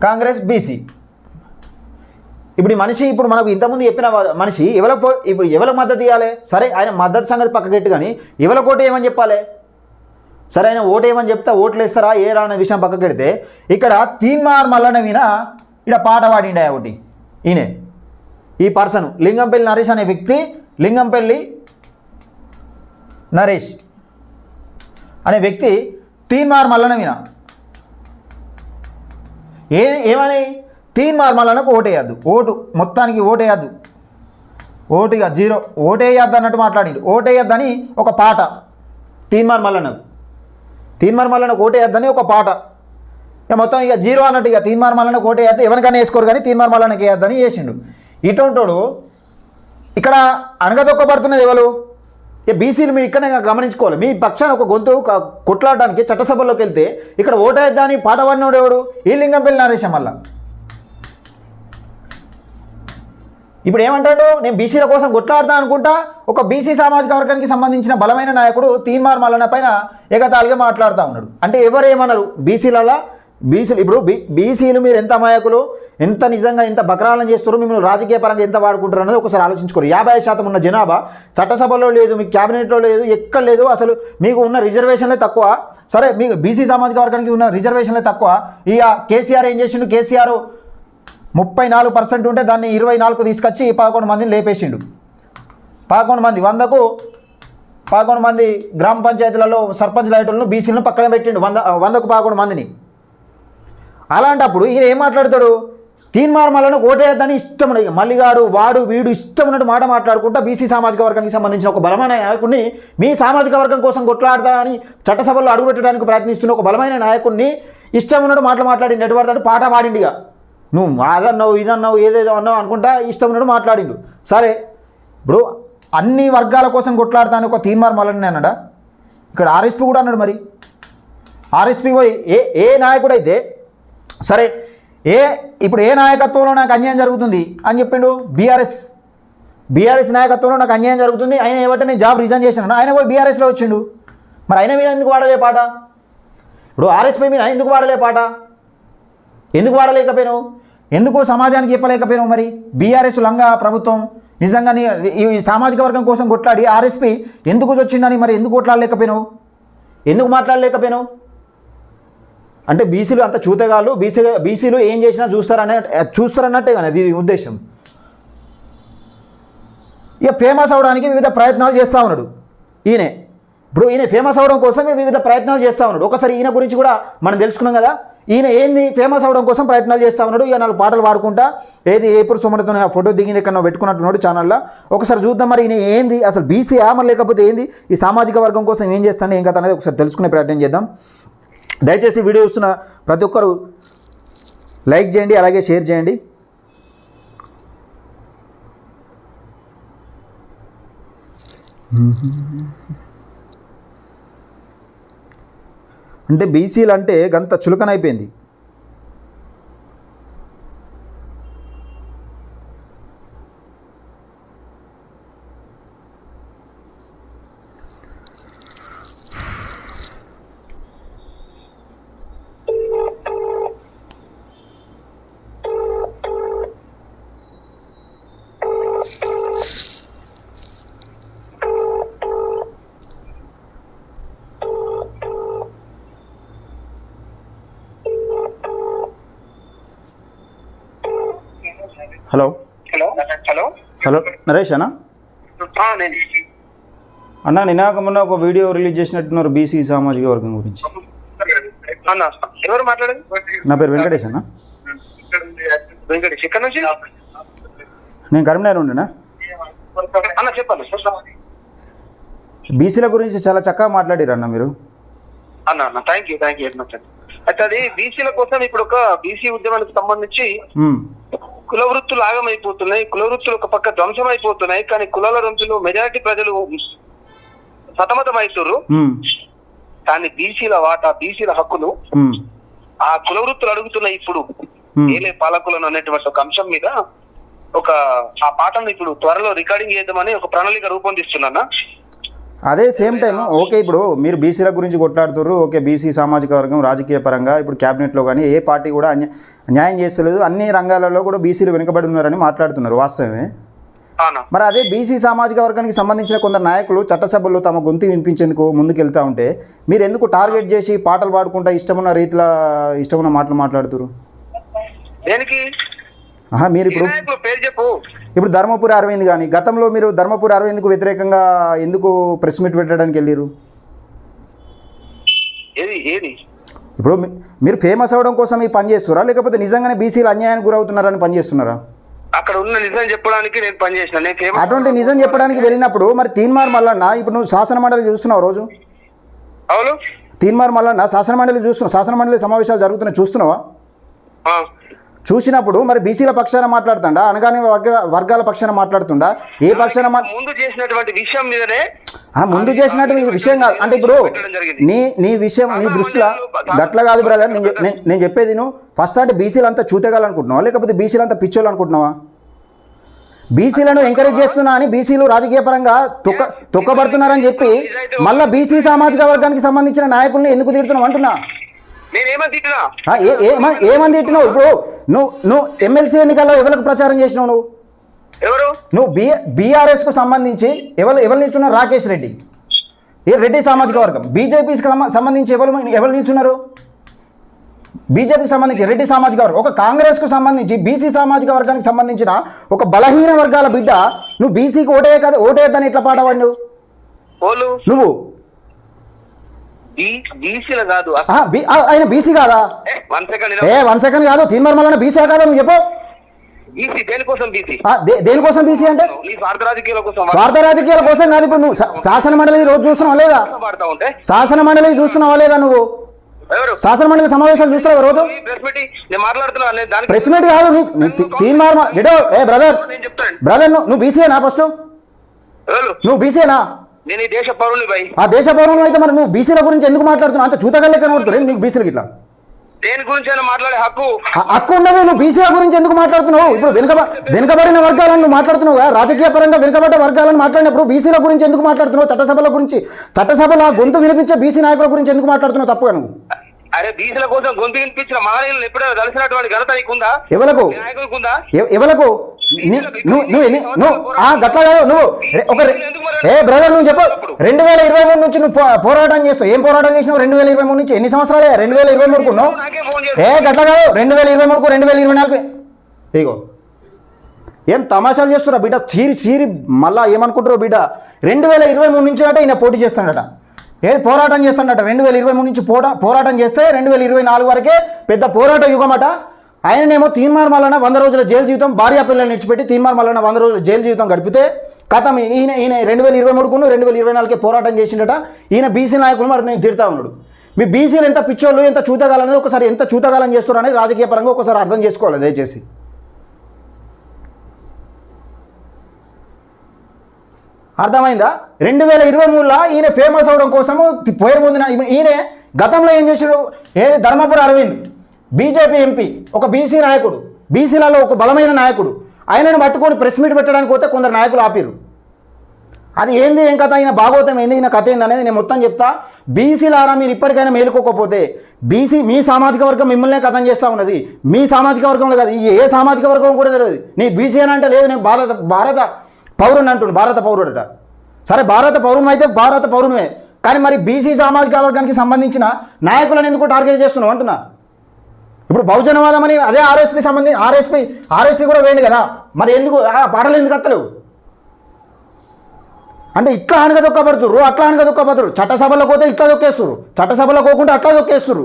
కాంగ్రెస్, బీసీ. ఇప్పుడు ఈ మనిషి ఇప్పుడు మనకు ఇంతకుముందు చెప్పిన మనిషి ఎవరికి మద్దతు ఇవ్వాలి? సరే ఆయన మద్దతు సంగతి పక్కకెట్టు, కానీ ఎవరికి ఓటు ఏమని చెప్పాలి? సరే ఆయన ఓటు ఏమని చెప్తా ఓట్లు వేస్తారా ఏరా అనే విషయం పక్కకెడితే ఇక్కడ తీన్మార్ మల్లన్న విన ఇక్కడ పాట పాడిండే ఒకటి. ఈ పర్సన్ లింగంపల్లి నరేష్ అనే వ్యక్తి, లింగంపల్లి నరేష్ అనే వ్యక్తి తీన్మార్ మల్లన్న విన ఏమని తీన్మార్ మల్లన్నకు ఓటేయద్దు, మొత్తానికి ఓటేయద్దు, ఓటుగా 0, ఓటేయద్దు అన్నట్టు మాట్లాడిండు. ఓటేయద్దని ఒక పాట తీన్మార్ మల్లన్నకు ఓటేయద్దని ఒక పాట. ఇక మొత్తం ఇక 0 అన్నట్టు. ఇక తీన్మార్ మల్లన్నకు ఓటేయద్దు, ఎవరికైనా వేసుకోరు కానీ తీన్మార్ మల్లన్నకి వేయద్దని వేసిండు. ఇటువంటోడు ఇక్కడ అణగదొక్కబడుతున్నది ఎవరు? ఇక బీసీలు మీరు ఇక్కడనే గమనించుకోవాలి. మీ పక్షాన ఒక గొంతు కొట్లాడడానికి చట్టసభల్లోకి వెళ్తే ఇక్కడ ఓటేద్దాని పాట పాడినోడు ఎవడు? ఈ లింగంపల్లి నరేష్. మళ్ళా ఇప్పుడు ఏమంటాడు? నేను బీసీల కోసం కొట్లాడతా అనుకుంటా. ఒక బీసీ సామాజిక వర్గానికి సంబంధించిన బలమైన నాయకుడు తీన్మార్ మల్లన్న పైన ఎగతాళిగా మాట్లాడుతూ ఉన్నాడు. అంటే ఎవరు ఏమన్నారు? బీసీలు ఇప్పుడు బీసీలు మీరు ఎంత అమాయకులు, ఎంత నిజంగా ఎంత బకరాలను చేస్తారో, మిమ్మల్ని రాజకీయ పరంగా ఎంత వాడుకుంటారు అన్నది ఒకసారి ఆలోచించుకోరు. 50% ఉన్న జనాభా చట్టసభలో లేదు, మీకు క్యాబినెట్లో లేదు, ఎక్కడ లేదు. అసలు మీకు ఉన్న రిజర్వేషన్లే తక్కువ. సరే మీకు బీసీ సామాజిక వర్గానికి ఉన్న రిజర్వేషన్లే తక్కువ. ఇక కేసీఆర్ ఏం చేసిండు? కేసీఆర్ 34% ఉంటే దాన్ని 24కు తీసుకొచ్చి 11 మందిని లేపేసిండు. 11 మంది 100కు 11 మంది గ్రామ పంచాయతీలలో సర్పంచ్ లైటర్లను బీసీలను పక్కన పెట్టిండు. 100కు 11 మందిని. అలాంటప్పుడు ఈయన ఏం మాట్లాడతాడు? తీన్మార్ మల్లన్నకు ఓటేయద్దని ఇష్టం ఉన్నది. మల్లిగాడు వాడు వీడు ఇష్టం ఉన్నట్టు మాట మాట్లాడుకుంటా బీసీ సామాజిక వర్గానికి సంబంధించిన ఒక బలమైన నాయకుడిని, మీ సామాజిక వర్గం కోసం కొట్లాడతానని చట్టసభలో అడుగుపెట్టడానికి ప్రయత్నిస్తున్న ఒక బలమైన నాయకుడిని ఇష్టం ఉన్నట్టు మాట్లాడి నెట్టుబడతాడు, పాట పాడిండిగా. నువ్వు అదన్నావు ఇదన్నావు ఏదేదో అన్నావు అనుకుంటా ఇష్టం ఉన్నట్టు మాట్లాడిండు. సరే ఇప్పుడు అన్ని వర్గాల కోసం కొట్లాడతాను ఒక తీన్మార్ మల్లన్న అన్నాడా? ఇక్కడ ఆర్ఎస్పీ కూడా అన్నాడు. మరి ఆర్ఎస్పీ పోయి ఏ నాయకుడు అయితే సరే ఇప్పుడు ఏ నాయకత్వంలో నాకు అన్యాయం జరుగుతుంది అని చెప్పిండు, బీఆర్ఎస్ నాయకత్వంలో నాకు అన్యాయం జరుగుతుంది, ఆయన ఏమంటే నేను జాబ్ రిజైన్ చేశాను, ఆయన పోయి బీఆర్ఎస్లో వచ్చిండు. మరి ఆయన మీద ఎందుకు వాడలే పాట? ఇప్పుడు ఆర్ఎస్పీ మీద ఎందుకు వాడలే పాట? ఎందుకు వాడలేకపోయావు? ఎందుకు సమాజానికి చెప్పలేకపోయావు? మరి బీఆర్ఎస్ లంగా ప్రభుత్వం నిజంగా ఈ సామాజిక వర్గం కోసం కొట్లాడి ఆర్ఎస్పీ ఎందుకు వచ్చిందని మరి ఎందుకు కొట్లాడలేకపోయినావు? ఎందుకు మాట్లాడలేకపోయినావు? అంటే బీసీలు అంత చూతగాళ్ళు, బీసీలు ఏం చేసినా చూస్తారన్నట్టే కానీ అది ఉద్దేశం. ఇక ఫేమస్ అవడానికి వివిధ ప్రయత్నాలు చేస్తూ ఉన్నాడు ఈయన. ఇప్పుడు ఈయన ఫేమస్ అవడం కోసం వివిధ ప్రయత్నాలు చేస్తూ ఉన్నాడు. ఒకసారి ఈయన గురించి కూడా మనం తెలుసుకున్నాం కదా, ఈయన ఏంది ఫేమస్ అవడం కోసం ప్రయత్నాలు చేస్తూ ఉన్నాడు. ఇక 4 పాటలు పాడుకుంటా ఏపురు సుమణతో ఆ ఫోటో దిగింది ఎక్కడో పెట్టుకున్నట్టున్నాడు ఛానల్లో. ఒకసారి చూద్దాం మరి ఈయన ఏంది అసలు బీసీయా మరి లేకపోతే ఏంది ఈ సామాజిక వర్గం కోసం ఏం చేస్తాను ఏం కదా అనేది ఒకసారి తెలుసుకునే ప్రయత్నం చేద్దాం. దయచేసి వీడియో చూస్తున్న ప్రతి ఒక్కరు లైక్ చేయండి, అలాగే షేర్ చేయండి. అంటే బీసీలు అంటే గంత చులకనైపోయింది. Hello hello hello hello Naresh అన్న అన్న నినాక మొన్న ఒక వీడియో రిలీజ్ చేసినట్టున్నారు బీసీ సామాజిక వర్గం గురించి. అన్న ఎవరు మాట్లాడేది? నా పేరు వెంకటేష్ అన్న. వెంకటేష్ ఎక్కడ నుంచి? నేను కరీంనగర్ ఉండేనా అన్న చెప్పండి. బీసీల గురించి చాలా చక్కగా మాట్లాడారు అన్న మీరు. అన్న అన్న థ్యాంక్ యూ వెరీ మచ్ అండి. అయితే అది బీసీల కోసం ఇప్పుడు ఒక బీసీ ఉద్యమానికి సంబంధించి కుల వృత్తులు ఆగమైపోతున్నాయి, కుల వృత్తులు ఒక పక్క ధ్వంసం అయిపోతున్నాయి, కానీ కులాల వృత్తులు మెజారిటీ ప్రజలు సతమతం అవుతున్నారు. కానీ బీసీల వాటా, బీసీల హక్కులు ఆ కుల వృత్తులు అడుగుతున్నాయి. ఇప్పుడు ఏలే పాలకులను అనేటువంటి ఒక అంశం మీద ఆ పాటను ఇప్పుడు త్వరలో రికార్డింగ్ చేద్దామని ఒక ప్రణాళిక రూపొందిస్తున్నా. అదే సేమ్ టైం ఓకే ఇప్పుడు మీరు బీసీల గురించి కొట్లాడుతున్నారు, ఓకే బీసీ సామాజిక వర్గం రాజకీయ పరంగా ఇప్పుడు క్యాబినెట్లో కానీ ఏ పార్టీ కూడా న్యాయం చేస్తలేదు, అన్ని రంగాలలో కూడా బీసీలు వెనుకబడి ఉన్నారని మాట్లాడుతున్నారు, వాస్తవమే. మరి అదే బీసీ సామాజిక వర్గానికి సంబంధించిన కొందరు నాయకులు చట్టసభల్లో తమ గొంతు వినిపించేందుకు ముందుకెళ్తూ ఉంటే మీరు ఎందుకు టార్గెట్ చేసి పాటలు పాడుకుంటా ఇష్టమున్న రీతిలో ఇష్టమున్న మాటలు మాట్లాడుతున్నారు? మీరు ఇప్పుడు ధర్మపురి అరవింద్ కానీ గతంలో మీరు ధర్మపురి అరవింద్కు వ్యతిరేకంగా ఎందుకు ప్రెస్ మీట్ పెట్టడానికి వెళ్ళారు? ఇప్పుడు మీరు ఫేమస్ అవ్వడం కోసం ఈ పని చేస్తున్నారా లేకపోతే నిజంగానే బీసీలు అన్యాయానికి గురవుతున్నారని పని చేస్తున్నారా? అక్కడ ఉన్న నిజం చెప్పడానికి నేను పని చేసిన. అటువంటి నిజం చెప్పడానికి వెళ్ళినప్పుడు మరి తీన్మార్ మల్లన్న ఇప్పుడు నువ్వు శాసన మండలి చూస్తున్నావు రోజు? అవును. తీన్మార్ మల్లన్న శాసన మండలి చూస్తున్నావు, శాసన మండలి సమావేశాలు జరుగుతున్నాయి చూస్తున్నావా? చూసినప్పుడు మరి బీసీల పక్షాన మాట్లాడుతుండా అనగానే వర్గాల పక్షాన మాట్లాడుతుండా ఏ పక్షాన ముందు చేసినటువంటి విషయం మీదనే ముందు చేసినటువంటి విషయం కాదు అంటే ఇప్పుడు నీ విషయం నీ దృష్టిలో గట్ల కాదు బ్రదర్. నేను చెప్పేది నువ్వు ఫస్ట్ అంటే బీసీలు అంతా చూతగాలనుకుంటున్నావా లేకపోతే బీసీలు అంతా పిచ్చోళ్ళు అనుకుంటున్నావా? బీసీలను ఎంకరేజ్ చేస్తున్నా అని బీసీలు రాజకీయ పరంగా తొక్కబడుతున్నారని చెప్పి మళ్ళీ బీసీ సామాజిక వర్గానికి సంబంధించిన నాయకుల్ని ఎందుకు తిడుతున్నావు అంటున్నా. ఏమని తిట్టినావు? ఇప్పుడు నువ్వు ఎమ్మెల్సీ ఎన్నికల్లో ఎవరికి ప్రచారం చేసినావు? నువ్వు బీఆర్ఎస్కు సంబంధించి ఎవరు నిల్చున్నారు? రాకేష్ రెడ్డి, రెడ్డి సామాజిక వర్గం. బీజేపీకి సంబంధించి ఎవరు నిల్చున్నారు? బీజేపీకి సంబంధించి రెడ్డి సామాజిక వర్గం. ఒక కాంగ్రెస్కు సంబంధించి బీసీ సామాజిక వర్గానికి సంబంధించిన ఒక బలహీన వర్గాల బిడ్డ నువ్వు బీసీకి ఓటేయద్దని ఎట్లా పాడవాడు నువ్వు? కాదు ఆయన బీసీ కాదా? 1 సెకండ్ కాదు. తీన్మార్ మల్లన్న బీసీ కాదా నువ్వు చెప్పు? దేనికోసం బీసీ అంటే స్వార్థ రాజకీయాల కోసం కాదు. ఇప్పుడు నువ్వు శాసన మండలి రోజు చూస్తున్నావా లేదా? శాసన మండలి చూస్తున్నావా లేదా? నువ్వు శాసన మండలి సమావేశాలు చూస్తున్నావా రోజు? ప్రెస్ మీట్ కాదు. బ్రదర్ నువ్వు బీసీనా? ఫస్ట్ నువ్వు బీసీనా? నేను ఈ దేశ పౌరుని భయ్. ఆ దేశ పౌరులు అయితే మరి నువ్వు బీసీల గురించి ఎందుకు మాట్లాడుతున్నావు? అంత చూతగల్లే కనబడుతుంది నీకు బీసీలకి ఇట్లా. దేని గురించి అయినా మాట్లాడే హక్కు హక్కు ఉన్నది. నువ్వు బీసీల గురించి ఎందుకు మాట్లాడుతున్నావు? ఇప్పుడు వెనుకబడిన వర్గాలను నువ్వు మాట్లాడుతున్నావు, రాజకీయ పరంగా వెనుకబడ్డ వర్గాలను మాట్లాడినప్పుడు బీసీల గురించి ఎందుకు మాట్లాడుతున్నావు? చట్టసభల గురించి, చట్టసభలో గొంతు వినిపించే బీసీ నాయకుల గురించి ఎందుకు మాట్లాడుతున్నావు తప్పుగా నువ్వు? అరే బీసీల కోసం గొంతు వినిపించిన మహనీయులను ఎప్పుడైనా కలిసినటువంటి ఘనత నీకుందా? ఎవలకు నాయకులకుందా? ఎవలకు గట్లా కాదు. నువ్వు ఒక బ్రదర్ నువ్వు చెప్పు, 2023 నుంచి నువ్వు పోరాటం చేస్తావు. ఏం పోరాటం చేసినావు 2023 నుంచి? ఎన్ని సంవత్సరాలే 2023 కున్నావు? గట్లా కాదు, 2023కు 2024 ఇగో ఏం తమాషాలు చేస్తున్నా బిడ్డ. చీరి మళ్ళా ఏమనుకుంటారో బిడ్డ. 2023 నుంచి అట ఈయన పోటీ చేస్తాడట, ఏది పోరాటం చేస్తాడట. 2023 నుంచి పోరాటం చేస్తే 2024 వరకే పెద్ద పోరాట యుగం అట. ఆయననేమో తీన్మార్ మల్లన్న 100 రోజుల జైలు జీవితం, భార్యా పిల్లల్ని విడిచిపెట్టి తీన్మార్ మల్లన్న 100 రోజుల జైలు జీవితం గడిపితే కథం ఈయన 2023కు 2024కే పోరాటం చేసిండట. ఈయన బీసీ నాయకులు మరి నేను తిడతా ఉన్నాడు. మీ బీసీలు ఎంత పిచ్చోళ్ళు, ఎంత చూతగాలనేది ఒకసారి, ఎంత చూతగాలం చేస్తారు అనేది రాజకీయ పరంగా ఒకసారి అర్థం చేసుకోవాలి దయచేసి. అర్థమైందా? 2023లో ఈయన ఫేమస్ అవడం కోసము పోయి పొందిన ఈయన గతంలో ఏం చేశాడు? ఏది ధర్మపురి అరవింద్ బీజేపీ ఎంపీ, ఒక బీసీ నాయకుడు, బీసీలలో ఒక బలమైన నాయకుడు. ఆయనను పట్టుకొని ప్రెస్ మీట్ పెట్టడానికి పోతే కొందరు నాయకులు ఆపిరు. అది ఏంది, ఏం కథ, ఈయన భాగవతం ఏంది, ఈయన కథ ఏంది అనేది నేను మొత్తం చెప్తా. బీసీలారా మీరు ఇప్పటికైనా మేలుకోకపోతే, బీసీ మీ సామాజిక వర్గం మిమ్మల్నే కథం చేస్తూ ఉన్నది. మీ సామాజిక వర్గంలో కాదు, ఏ సామాజిక వర్గం కూడా తెలియదు. నీ బీసీ అని అంటే లేదు, నేను భారత పౌరుని అంటుండు, భారత పౌరుడట. సరే భారత పౌరుని అయితే భారత పౌరునివే, కానీ మరి బీసీ సామాజిక వర్గానికి సంబంధించిన నాయకులను ఎందుకు టార్గెట్ చేస్తున్నావు అంటున్నా. ఇప్పుడు బహుజనవాదం అని అదే ఆర్ఎస్పీ కూడా వేయండి కదా, మరి ఎందుకు పాటలు ఎందుకు అత్తలేవు అంటే? ఇట్లా అనగదొక్కబడుతురు, అట్లా అనగదొక్కబడుతురు. చట్టసభలకు పోతే ఇట్లా దొక్కేస్తురు, చట్టసభలకు పోకుండా అట్లా దొక్కేస్తురు.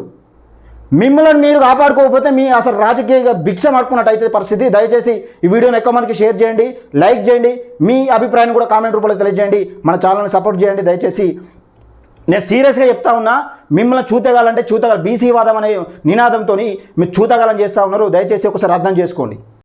మిమ్మల్ని మీరు కాపాడుకోకపోతే మీ అసలు రాజకీయ భిక్ష పట్టుకున్నట్టయితే పరిస్థితి. దయచేసి ఈ వీడియోని ఎక్కువ మందికి షేర్ చేయండి, లైక్ చేయండి, మీ అభిప్రాయాన్ని కూడా కామెంట్ రూపంలో తెలియజేయండి, మన ఛానల్ని సపోర్ట్ చేయండి దయచేసి. నేను సీరియస్గా చెప్తా ఉన్నా, మిమ్మల్ని చూతగాలంటే బీసీ వాదం అనే నినాదంతో మీరు చూతగాలం చేస్తూ ఉన్నారు. దయచేసి ఒకసారి అర్థం చేసుకోండి.